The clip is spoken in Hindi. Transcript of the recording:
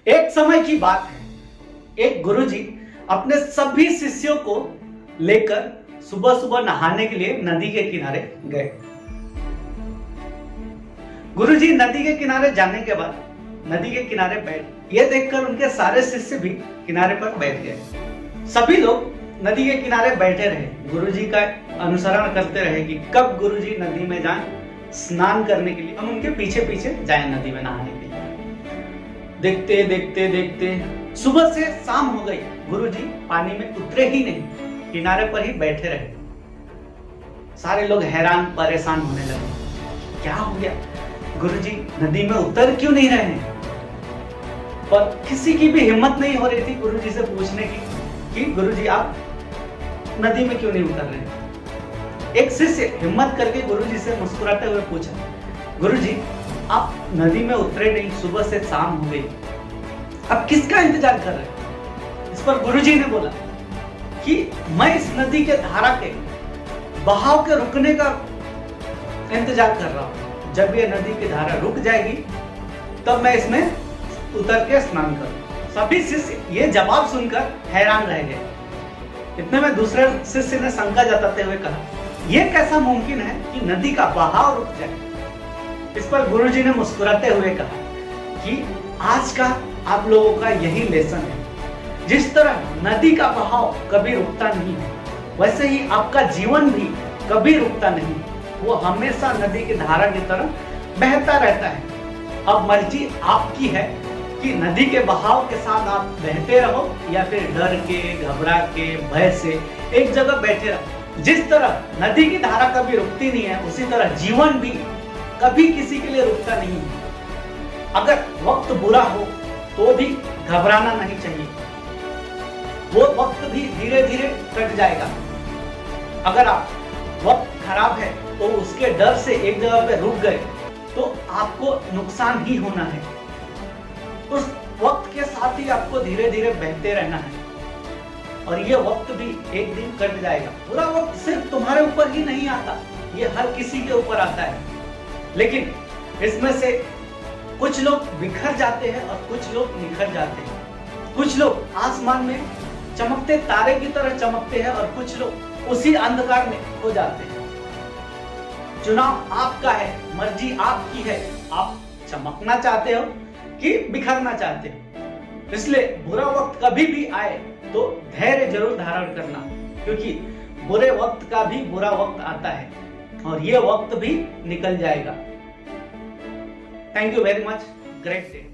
एक समय की बात है, एक गुरुजी अपने सभी शिष्यों को लेकर सुबह सुबह नहाने के लिए नदी के किनारे गए। गुरुजी नदी के किनारे जाने के बाद नदी के किनारे बैठ ये देखकर उनके सारे शिष्य भी किनारे पर बैठ गए। सभी लोग नदी के किनारे बैठे रहे, गुरुजी का अनुसरण करते रहे कि कब गुरुजी नदी में जाएं स्नान करने के लिए, हम उनके पीछे पीछे जाएं नदी में नहाने के लिए। देखते देखते देखते सुबह से शाम हो गई, गुरुजी पानी में उतरे ही नहीं, किनारे पर ही बैठे रहे। सारे लोग हैरान परेशान होने लगे, क्या हो गया, गुरुजी नदी में उतर क्यों नहीं रहे हैं? पर किसी की भी हिम्मत नहीं हो रही थी गुरुजी से पूछने की कि गुरुजी आप नदी में क्यों नहीं उतर रहे? एक शिष्य हिम्मत करके गुरुजी से मुस्कुराते हुए पूछा, गुरुजी आप नदी में उतरे नहीं, सुबह से शाम हो गई, अब किसका इंतजार कर रहे हैं? इस पर गुरुजी ने बोला कि मैं इस नदी के धारा के बहाव के रुकने का इंतजार कर रहा हूं। जब ये नदी की धारा रुक जाएगी तब मैं इसमें उतर के स्नान करूं। सभी शिष्य ये जवाब सुनकर हैरान रह गए। इतने में दूसरे शिष्य ने शंका जताते हुए कहा, यह कैसा मुमकिन है कि नदी का बहाव रुक जाए? इस पर गुरुजी ने मुस्कुराते हुए कहा कि आज का आप लोगों का यही लेसन है। जिस तरह नदी का बहाव कभी रुकता नहीं है, वैसे ही आपका जीवन भी कभी रुकता नहीं, वो हमेशा नदी की धारा की तरह बहता रहता है। अब मर्जी आपकी है कि नदी के बहाव के साथ आप बहते रहो या फिर डर के, घबरा के, भय से एक जगह बैठे रहो। जिस तरह नदी की धारा कभी रुकती नहीं है, उसी तरह जीवन भी कभी किसी के लिए रुकता नहीं है। अगर वक्त बुरा हो तो भी घबराना नहीं चाहिए, वो वक्त भी धीरे धीरे कट जाएगा। अगर आप वक्त खराब है तो उसके डर से एक जगह पे रुक गए तो आपको नुकसान ही होना है। उस वक्त के साथ ही आपको धीरे धीरे बहते रहना है और ये वक्त भी एक दिन कट जाएगा। बुरा वक्त सिर्फ तुम्हारे ऊपर ही नहीं आता, ये हर किसी के ऊपर आता है। लेकिन इसमें से कुछ लोग बिखर जाते हैं और कुछ लोग निखर जाते हैं। कुछ लोग आसमान में चमकते तारे की तरह चमकते हैं और कुछ लोग उसी अंधकार में खो जाते हैं। चुनाव आपका है, मर्जी आपकी है, आप चमकना चाहते हो कि बिखरना चाहते हो। इसलिए बुरा वक्त कभी भी आए तो धैर्य जरूर धारण करना, क्योंकि बुरे वक्त का भी बुरा वक्त आता है और ये वक्त भी निकल जाएगा। Thank you very much, great day.